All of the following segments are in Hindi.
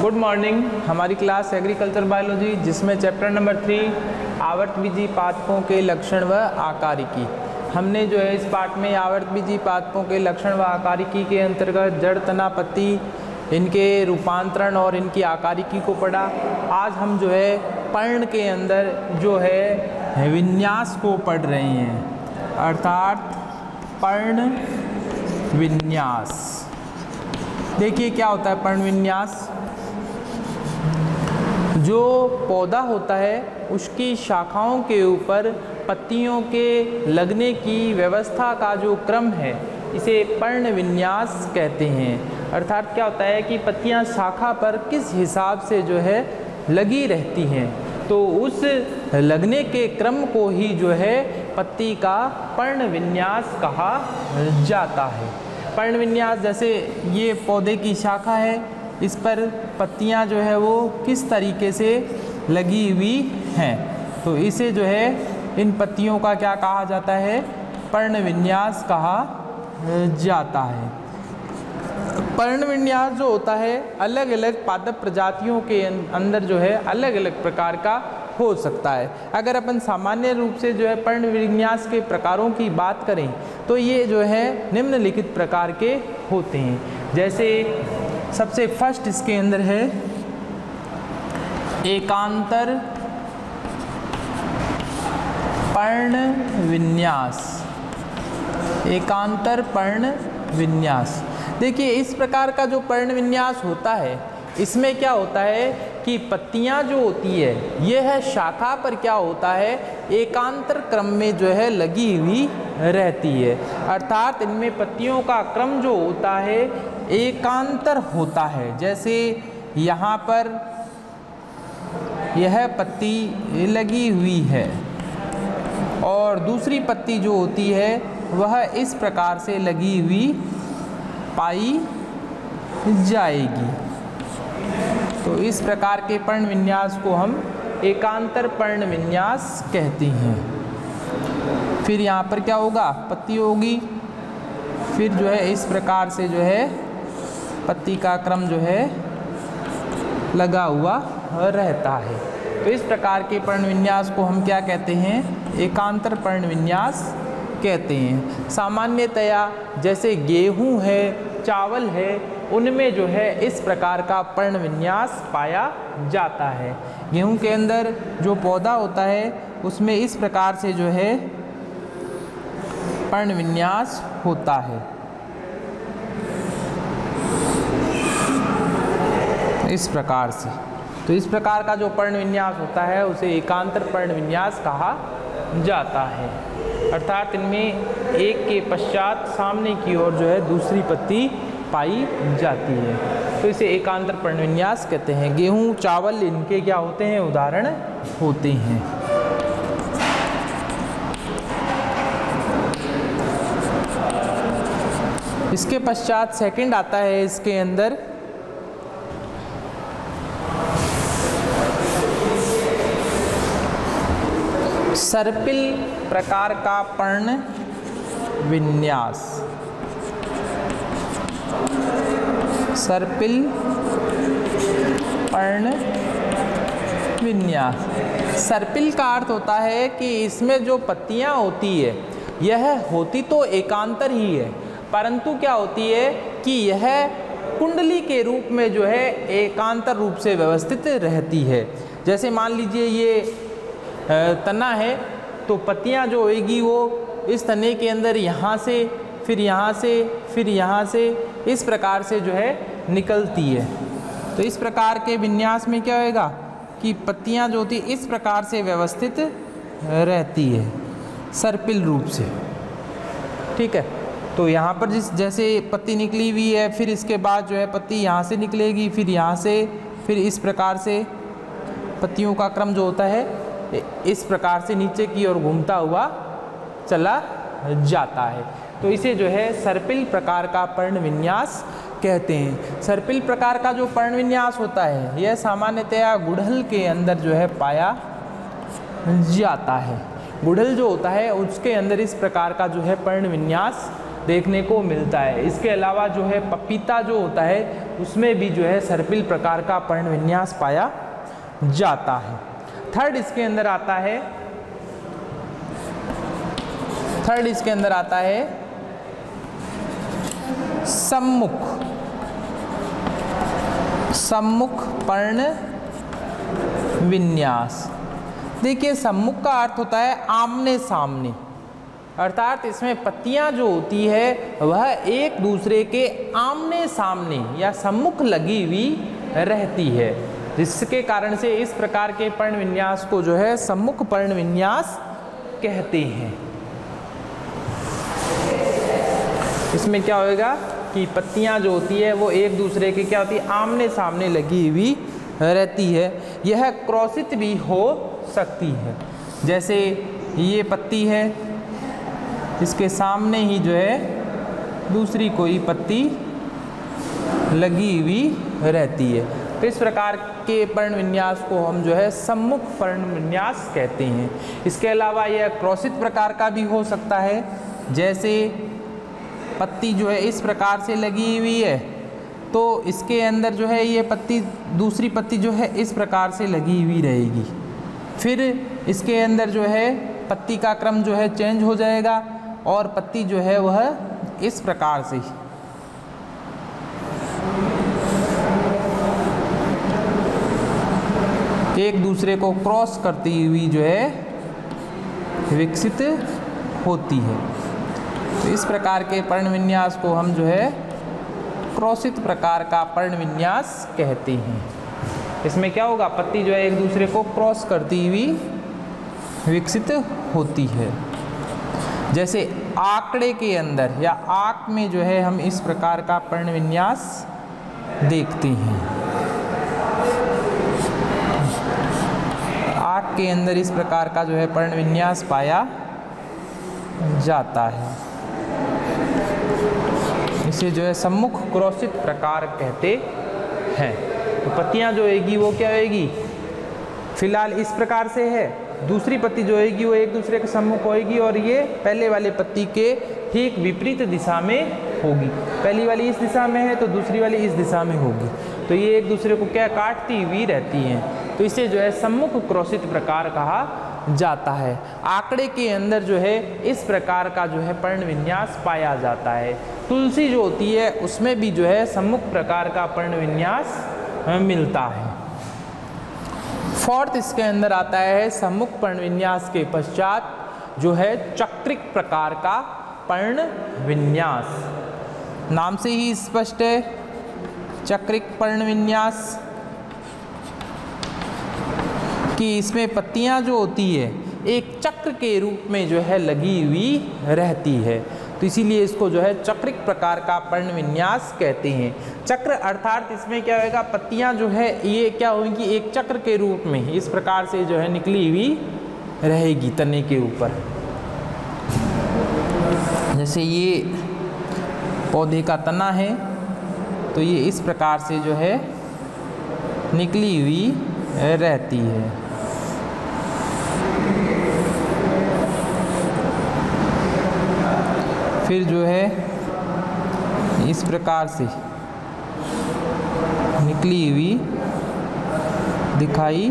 Good morning. हमारी क्लास एग्रीकल्चर बायोलॉजी जिसमें चैप्टर नंबर 3 आवर्तबीजी पादपों के लक्षण व आकारिकी। हमने जो है इस पाठ में आवर्तबीजी पादपों के लक्षण व आकारिकी के अंतर्गत जड़, तना, पत्ती, इनके रूपांतरण और इनकी आकारिकी को पढ़ा। आज हम जो है पर्ण के अंदर जो है विन्यास को पढ़ रहे हैं, अर्थात पर्ण विन्यास। देखिए क्या होता है पर्ण विन्यास। जो पौधा होता है उसकी शाखाओं के ऊपर पत्तियों के लगने की व्यवस्था का जो क्रम है इसे पर्ण विन्यास कहते हैं। अर्थात क्या होता है कि पत्तियां शाखा पर किस हिसाब से जो है लगी रहती हैं, तो उस लगने के क्रम को ही जो है पत्ती का पर्ण विन्यास कहा जाता है। पर्ण विन्यास जैसे ये पौधे की शाखा है, इस पर पत्तियां जो है वो किस तरीके से लगी हुई हैं, तो इसे जो है इन पत्तियों का क्या कहा जाता है, पर्ण विन्यास कहा जाता है। पर्ण विन्यास जो होता है अलग अलग पादप प्रजातियों के अंदर जो है अलग अलग प्रकार का हो सकता है। अगर अपन सामान्य रूप से जो है पर्ण विन्यास के प्रकारों की बात करें तो ये जो है निम्नलिखित प्रकार के होते हैं। जैसे सबसे फर्स्ट इसके अंदर है एकांतर पर्ण विन्यास। एकांतर पर्ण विन्यास। देखिए इस प्रकार का जो पर्ण विन्यास होता है इसमें क्या होता है कि पत्तियां जो होती है यह है शाखा पर क्या होता है एकांतर क्रम में जो है लगी हुई रहती है। अर्थात इनमें पत्तियों का क्रम जो होता है एकांतर होता है। जैसे यहाँ पर यह पत्ती लगी हुई है और दूसरी पत्ती जो होती है वह इस प्रकार से लगी हुई पाई जाएगी। तो इस प्रकार के पर्ण विन्यास को हम एकांतर पर्ण विन्यास कहते हैं। फिर यहाँ पर क्या होगा, पत्ती होगी, फिर जो है इस प्रकार से जो है पत्ती का क्रम जो है लगा हुआ रहता है। तो इस प्रकार के पर्ण विन्यास को हम क्या कहते हैं, एकांतर पर्ण विन्यास कहते हैं। सामान्यतया जैसे गेहूं है, चावल है, उनमें जो है इस प्रकार का पर्ण विन्यास पाया जाता है। गेहूं के अंदर जो पौधा होता है उसमें इस प्रकार से जो है पर्ण विन्यास होता है, इस प्रकार से। तो इस प्रकार का जो पर्ण विन्यास होता है उसे एकांतर पर्ण विन्यास कहा जाता है। अर्थात इनमें एक के पश्चात सामने की ओर जो है दूसरी पत्ती पाई जाती है, तो इसे एकांतर पर्ण विन्यास कहते हैं। गेहूं, चावल इनके क्या होते हैं, उदाहरण होते हैं। इसके पश्चात सेकंड आता है इसके अंदर सर्पिल प्रकार का पर्ण विन्यास। सर्पिल पर्ण विन्यास। सर्पिल का अर्थ होता है कि इसमें जो पत्तियां होती है यह होती तो एकांतर ही है, परंतु क्या होती है कि यह कुंडली के रूप में जो है एकांतर रूप से व्यवस्थित रहती है। जैसे मान लीजिए ये तना है, तो पत्तियां जो होएगी वो इस तने के अंदर यहाँ से, फिर यहाँ से, फिर यहाँ से, इस प्रकार से जो है निकलती है। तो इस प्रकार के विन्यास में क्या होएगा कि पत्तियां जो होती इस प्रकार से व्यवस्थित रहती है सर्पिल रूप से। ठीक है, तो यहाँ पर जैसे पत्ती निकली हुई है, फिर इसके बाद जो है पत्ती यहाँ से निकलेगी, फिर यहाँ से, फिर इस प्रकार से पत्तियों का क्रम जो होता है इस प्रकार से नीचे की ओर घूमता हुआ चला जाता है। तो इसे जो है सर्पिल प्रकार का पर्ण विन्यास कहते हैं। सर्पिल प्रकार का जो पर्ण विन्यास होता है यह सामान्यतया गुड़हल के अंदर जो है पाया जाता है। गुड़हल जो होता है उसके अंदर इस प्रकार का जो है पर्ण विन्यास देखने को मिलता है। इसके अलावा जो है पपीता जो होता है उसमें भी जो है सर्पिल प्रकार का पर्ण विन्यास पाया जाता है। थर्ड इसके अंदर आता है सम्मुख पर्ण विन्यास। देखिए सम्मुख का अर्थ होता है आमने सामने, अर्थात इसमें पत्तियां जो होती है वह एक दूसरे के आमने सामने या सम्मुख लगी हुई रहती है, जिसके कारण से इस प्रकार के पर्ण विन्यास को जो है सम्मुख पर्ण विन्यास कहते हैं। इसमें क्या होगा कि पत्तियां जो होती है वो एक दूसरे के क्या होती है, आमने सामने लगी हुई रहती है। यह क्रॉसित भी हो सकती है, जैसे ये पत्ती है, इसके सामने ही जो है दूसरी कोई पत्ती लगी हुई रहती है। तो इस प्रकार के पर्ण विन्यास को हम जो है सम्मुख पर्ण विन्यास कहते हैं। इसके अलावा यह क्रॉसित प्रकार का भी हो सकता है, जैसे पत्ती जो है इस प्रकार से लगी हुई है तो इसके अंदर जो है ये पत्ती, दूसरी पत्ती जो है इस प्रकार से लगी हुई रहेगी। फिर इसके अंदर जो है पत्ती का क्रम जो है चेंज हो जाएगा और पत्ती जो है वह इस प्रकार से एक दूसरे को क्रॉस करती हुई जो है विकसित होती है। तो इस प्रकार के पर्ण विन्यास को हम जो है क्रॉसित प्रकार का पर्ण विन्यास कहते हैं। इसमें क्या होगा, पत्ती जो है एक दूसरे को क्रॉस करती हुई विकसित होती है। जैसे आंकड़े के अंदर या आंक में जो है हम इस प्रकार का पर्ण विन्यास देखते हैं। आंक के अंदर इस प्रकार का जो है पर्ण विन्यास पाया जाता है। इसे जो है सम्मुख क्रॉसित प्रकार कहते हैं। तो पत्तियां जो होगी वो क्या होगी, फिलहाल इस प्रकार से है, दूसरी पत्ती जो होगी वो एक दूसरे के सम्मुख होगी और ये पहले वाले पत्ती के ठीक विपरीत दिशा में होगी। पहली वाली इस दिशा में है तो दूसरी वाली इस दिशा में होगी, तो ये एक दूसरे को क्या काटती हुई रहती हैं। तो इसे जो है सम्मुख क्रॉसित प्रकार कहा जाता है। आंकड़े के अंदर जो है इस प्रकार का जो है पर्ण विन्यास पाया जाता है। तुलसी जो होती है उसमें भी जो है सम्मुख प्रकार का पर्ण विन्यास मिलता है। फोर्थ इसके अंदर आता है सम्मुख पर्ण विन्यास के पश्चात जो है चक्रिक प्रकार का पर्ण विन्यास। नाम से ही स्पष्ट है, चक्रिक पर्ण विन्यास कि इसमें पत्तियां जो होती है एक चक्र के रूप में जो है लगी हुई रहती है, तो इसीलिए इसको जो है चक्रिक प्रकार का पर्ण विन्यास कहते हैं। चक्र अर्थात इसमें क्या होगा, पत्तियां जो है ये क्या होंगी, एक चक्र के रूप में इस प्रकार से जो है निकली हुई रहेगी तने के ऊपर। जैसे ये पौधे का तना है तो ये इस प्रकार से जो है निकली हुई रहती है। फिर जो है इस प्रकार से निकली हुई दिखाई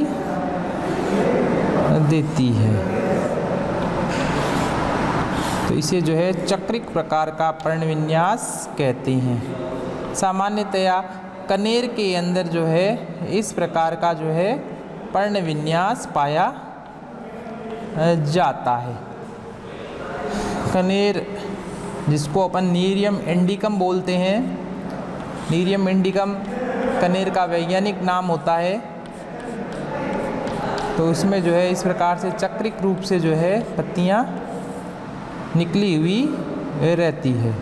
देती है, तो इसे जो है चक्रिक प्रकार का पर्ण विन्यास कहते हैं। सामान्यतया कनेर के अंदर जो है इस प्रकार का जो है पर्ण विन्यास पाया जाता है। कनेर जिसको अपन नीरियम इंडिकम बोलते हैं, नीरियम इंडिकम कनेर का वैज्ञानिक नाम होता है, तो इसमें जो है इस प्रकार से चक्रिक रूप से जो है पत्तियां निकली हुई रहती है।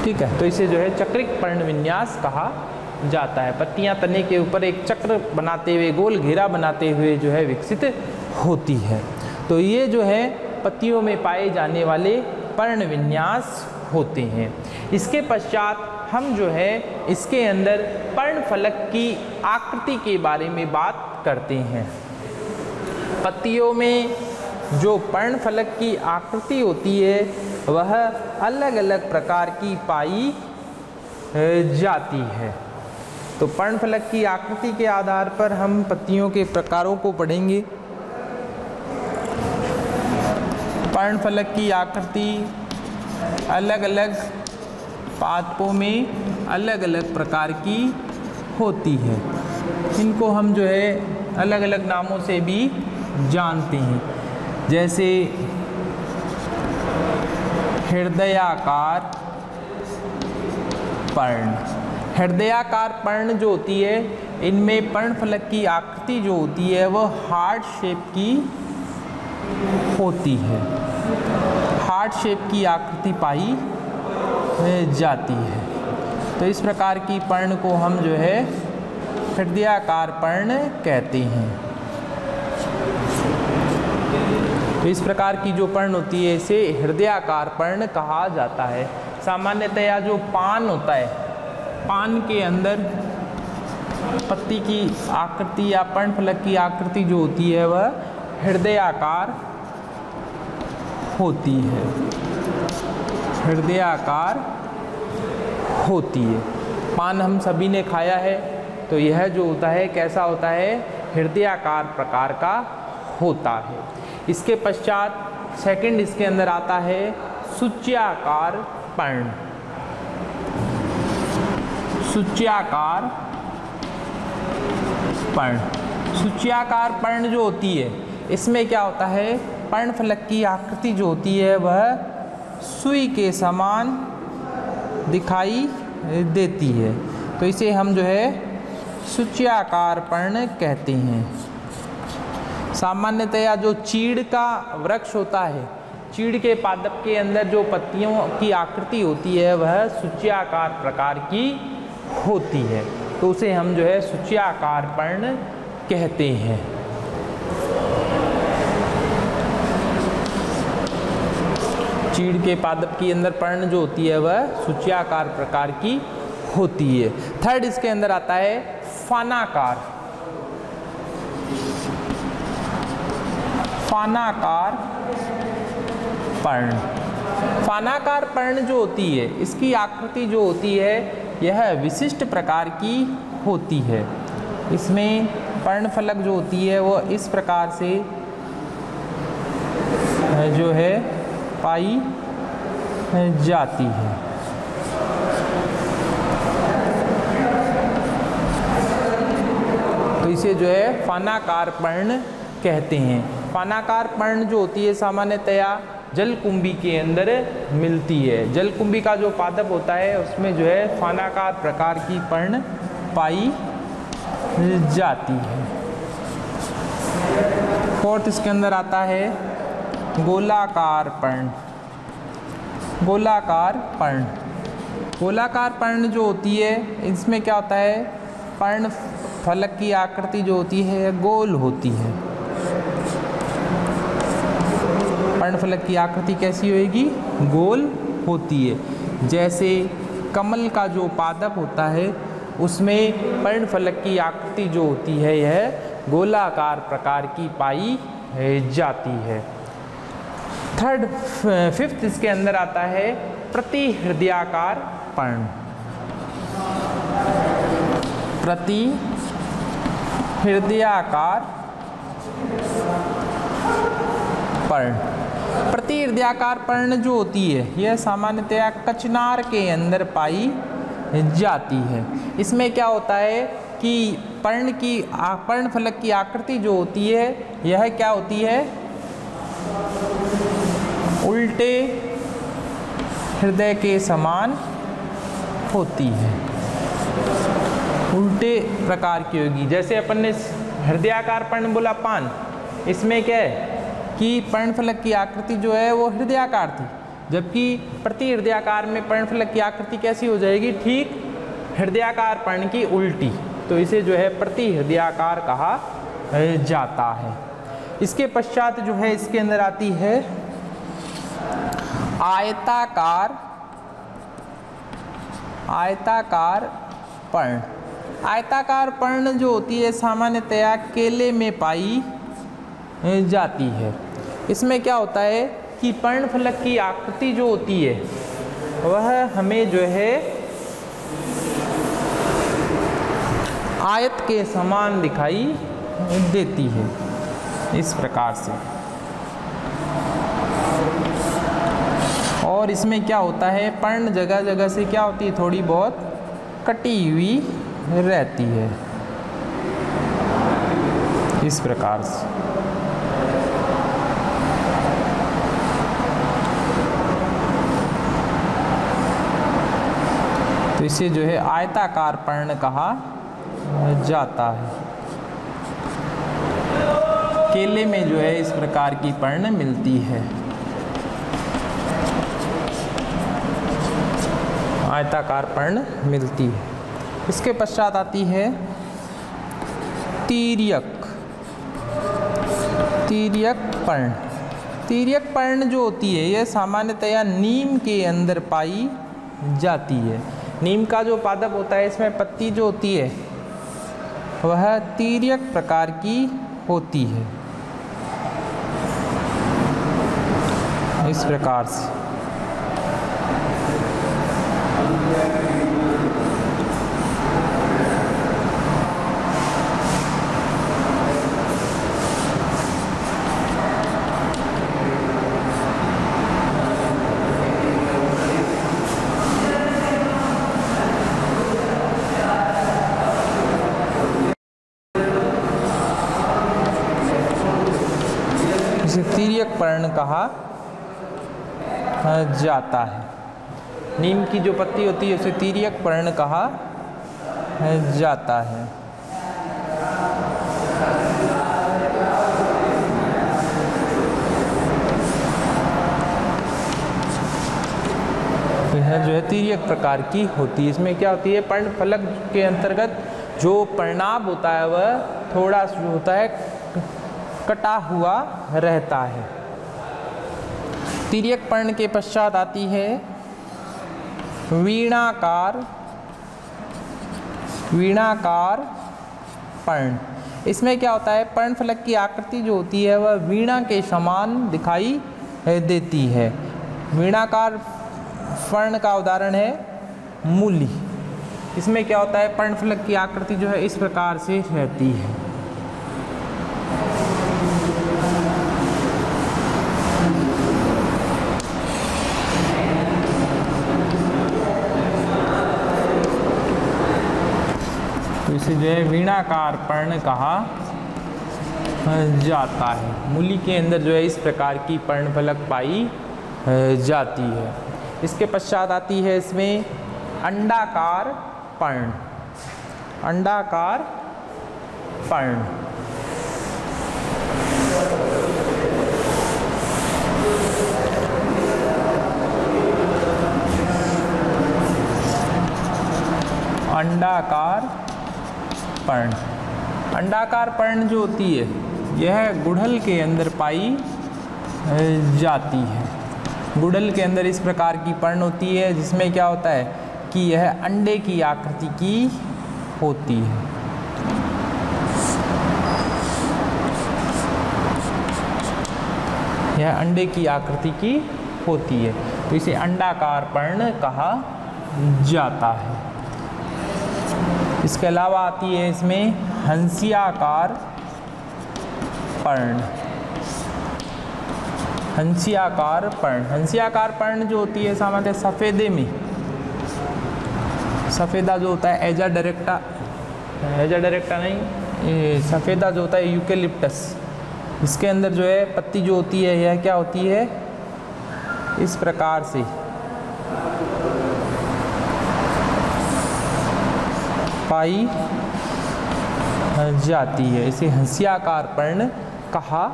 ठीक है, तो इसे जो है चक्रिक पर्ण विन्यास कहा जाता है। पत्तियां तने के ऊपर एक चक्र बनाते हुए, गोल घेरा बनाते हुए जो है विकसित होती है। तो ये जो है पत्तियों में पाए जाने वाले पर्ण विन्यास होते हैं। इसके पश्चात हम जो है इसके अंदर पर्ण फलक की आकृति के बारे में बात करते हैं। पत्तियों में जो पर्ण फलक की आकृति होती है वह अलग अलग प्रकार की पाई जाती है। तो पर्णफलक की आकृति के आधार पर हम पत्तियों के प्रकारों को पढ़ेंगे। पर्णफलक की आकृति अलग अलग पादपों में अलग अलग प्रकार की होती है। इनको हम जो है अलग अलग नामों से भी जानते हैं, जैसे हृदयाकार पर्ण। हृदयाकार पर्ण जो होती है, इनमें पर्णफलक की आकृति जो होती है वह हार्ट शेप की होती है। हार्ट शेप की आकृति पाई जाती है। तो इस प्रकार की पर्ण को हम जो है हृदयाकार पर्ण कहते हैं। तो इस प्रकार की जो पर्ण होती है इसे हृदयाकार पर्ण कहा जाता है। सामान्यतया जो पान होता है, पान के अंदर पत्ती की आकृति या पर्णफलक की आकृति जो होती है वह हृदयाकार होती है। हृदयाकार होती है। पान हम सभी ने खाया है, तो यह जो होता है कैसा होता है, हृदयाकार प्रकार का होता है। इसके पश्चात सेकंड इसके अंदर आता है सूच्याकार पर्ण। सूच्याकार पर्ण। सूच्याकार पर्ण जो होती है इसमें क्या होता है, पर्णफलक की आकृति जो होती है वह सुई के समान दिखाई देती है। तो इसे हम जो है सूच्याकार पर्ण कहते हैं। सामान्यतया जो चीड़ का वृक्ष होता है, चीड़ के पादप के अंदर जो पत्तियों की आकृति होती है वह सूच्याकार प्रकार की होती है। तो उसे हम जो है सूच्याकार पर्ण कहते हैं। चीड़ के पादप के अंदर पर्ण जो होती है वह सूच्याकार प्रकार की होती है। थर्ड इसके अंदर आता है फानाकार। फानाकार पर्ण। फानाकार पर्ण जो होती है इसकी आकृति जो होती है यह विशिष्ट प्रकार की होती है। इसमें पर्णफलक जो होती है वो इस प्रकार से जो है पाई जाती है। तो इसे जो है फानाकार पर्ण कहते हैं। फानाकार पर्ण जो होती है सामान्यतया जलकुंभी के अंदर मिलती है। जलकुंभी का जो पादप होता है उसमें जो है फानाकार प्रकार की पर्ण पाई जाती है। फोर्थ इसके अंदर आता है गोलाकार पर्ण। गोलाकार पर्ण। गोलाकार पर्ण जो होती है इसमें क्या होता है, पर्ण फलक की आकृति जो होती है गोल होती है। पर्णफलक की आकृति कैसी होगी, गोल होती है। जैसे कमल का जो पादप होता है उसमें पर्णफलक की आकृति जो होती है यह गोलाकार प्रकार की पाई जाती है। थर्ड फिफ्थ इसके अंदर आता है प्रतिहृदयाकार पर्ण। प्रतिहृदयाकार पर्ण। प्रतिहृदयाकार पर्ण जो होती है यह सामान्यतया कचनार के अंदर पाई जाती है। इसमें क्या होता है कि पर्णफलक की आकृति जो होती है यह क्या होती है, उल्टे हृदय के समान होती है। उल्टे प्रकार की होगी। जैसे अपन ने हृदयाकार पर्ण बोला पान, इसमें क्या है कि पर्णफलक की आकृति जो है वो हृदयाकार थी, जबकि प्रतिहृदयाकार में पर्णफलक की आकृति कैसी हो जाएगी, ठीक हृदयाकार पर्ण की उल्टी। तो इसे जो है प्रतिहृदयाकार कहा जाता है। इसके पश्चात जो है इसके अंदर आती है आयताकार पर्ण। आयताकार पर्ण जो होती है सामान्यतया केले में पाई जाती है। इसमें क्या होता है कि पर्णफलक की आकृति जो होती है वह हमें जो है आयत के समान दिखाई देती है, इस प्रकार से। और इसमें क्या होता है, पर्ण जगह जगह से क्या होती है, थोड़ी बहुत कटी हुई रहती है, इस प्रकार से। तो इसे जो है आयताकार पर्ण कहा जाता है। केले में जो है इस प्रकार की पर्ण मिलती है, आयताकार पर्ण मिलती है। इसके पश्चात आती है तिर्यक पर्ण। तिर्यक पर्ण जो होती है यह सामान्यतया नीम के अंदर पाई जाती है। नीम का जो पादप होता है इसमें पत्ती जो होती है वह तिर्यक प्रकार की होती है, इस प्रकार से। तिर्यक पर्ण कहा जाता है। नीम की जो पत्ती होती है उसे तिर्यक पर्ण कहा जाता है। यह जो है तिर्यक प्रकार की होती है। इसमें क्या होती है, पर्णफलक के अंतर्गत जो पर्णाभ होता है वह थोड़ा जो होता है कटा हुआ रहता है। तिर्यक पर्ण के पश्चात आती है वीणाकार पर्ण। इसमें क्या होता है, पर्णफलक की आकृति जो होती है वह वीणा के समान दिखाई देती है। वीणाकार पर्ण का उदाहरण है मूली। इसमें क्या होता है, पर्णफलक की आकृति जो है इस प्रकार से रहती है। इसे जो है वीणाकार पर्ण कहा जाता है। मूली के अंदर जो है इस प्रकार की पर्णफलक पाई जाती है। इसके पश्चात आती है इसमें अंडाकार पर्ण। अंडाकार पर्ण अंडाकार पर्ण। अंडाकार पर्ण जो होती है यह गुड़हल के अंदर पाई जाती है। गुड़हल के अंदर इस प्रकार की पर्ण होती है जिसमें क्या होता है कि यह अंडे की आकृति की होती है। यह अंडे की आकृति की होती है, तो इसे अंडाकार पर्ण कहा जाता है। इसके अलावा आती है इसमें हंसियाकार पर्ण। हंसियाकार पर्ण। हंसियाकार पर्ण जो होती है सामान्यतः सफ़ेदे में, सफ़ेदा जो होता है एजा डायरेक्टा नहीं, सफ़ेदा जो होता है यूकेलिप्टस, इसके अंदर जो है पत्ती जो होती है यह क्या होती है, इस प्रकार से पाई जाती है। इसे हंसियाकार पर्ण कहा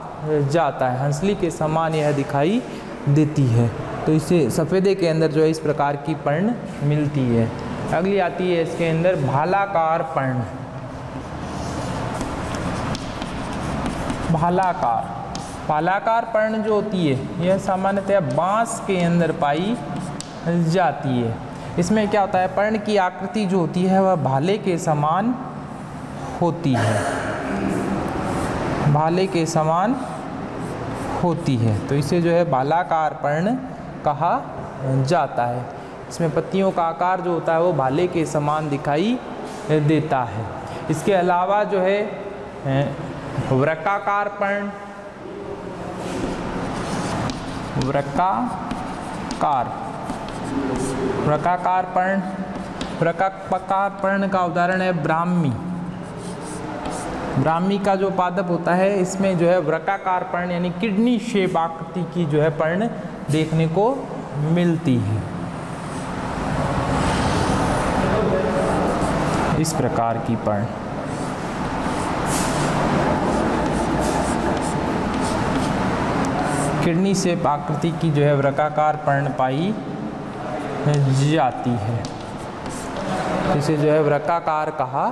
जाता है। हंसली के समान यह दिखाई देती है, तो इसे सफ़ेदे के अंदर जो है इस प्रकार की पर्ण मिलती है। अगली आती है इसके अंदर भालाकार पर्ण। भालाकार पर्ण जो होती है यह सामान्यतः बांस के अंदर पाई जाती है। इसमें क्या होता है, पर्ण की आकृति जो होती है वह भाले के समान होती है। भाले के समान होती है, तो इसे जो है भालाकार पर्ण कहा जाता है। इसमें पत्तियों का आकार जो होता है वो भाले के समान दिखाई देता है। इसके अलावा जो है वृक्काकार पर्ण, वृक्काकार पर्ण का उदाहरण है ब्राह्मी। ब्राह्मी का जो पादप होता है इसमें जो है वृक्काकार पर्ण यानी किडनी शेप आकृति की जो है पर्ण देखने को मिलती है। इस प्रकार की पर्ण किडनी शेप आकृति की जो है वृक्काकार पर्ण पाई जाती है, इसे जो है वृक्काकार कहा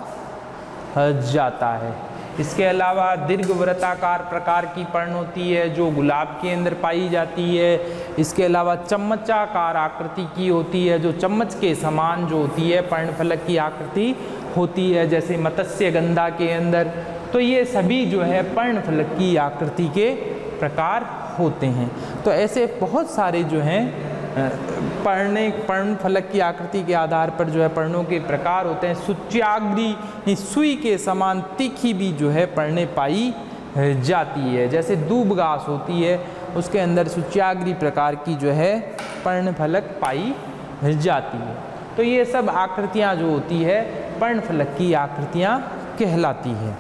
जाता है। इसके अलावा दीर्घवृत्ताकार प्रकार की पर्ण होती है जो गुलाब के अंदर पाई जाती है। इसके अलावा चम्मचाकार आकृति की होती है जो चम्मच के समान जो होती है पर्णफलक की आकृति होती है, जैसे मत्स्यगंधा के अंदर। तो ये सभी जो है पर्णफलक की आकृति के प्रकार होते हैं। तो ऐसे बहुत सारे जो हैं पर्णफलक की आकृति के आधार पर जो है पर्णों के प्रकार होते हैं। सूच्याग्री सुई के समान तीखी भी जो है पर्णें पाई जाती है, जैसे दूब घास होती है उसके अंदर सूच्याग्री प्रकार की जो है पर्णफलक पाई जाती है। तो ये सब आकृतियाँ जो होती है पर्णफलक की आकृतियाँ कहलाती है।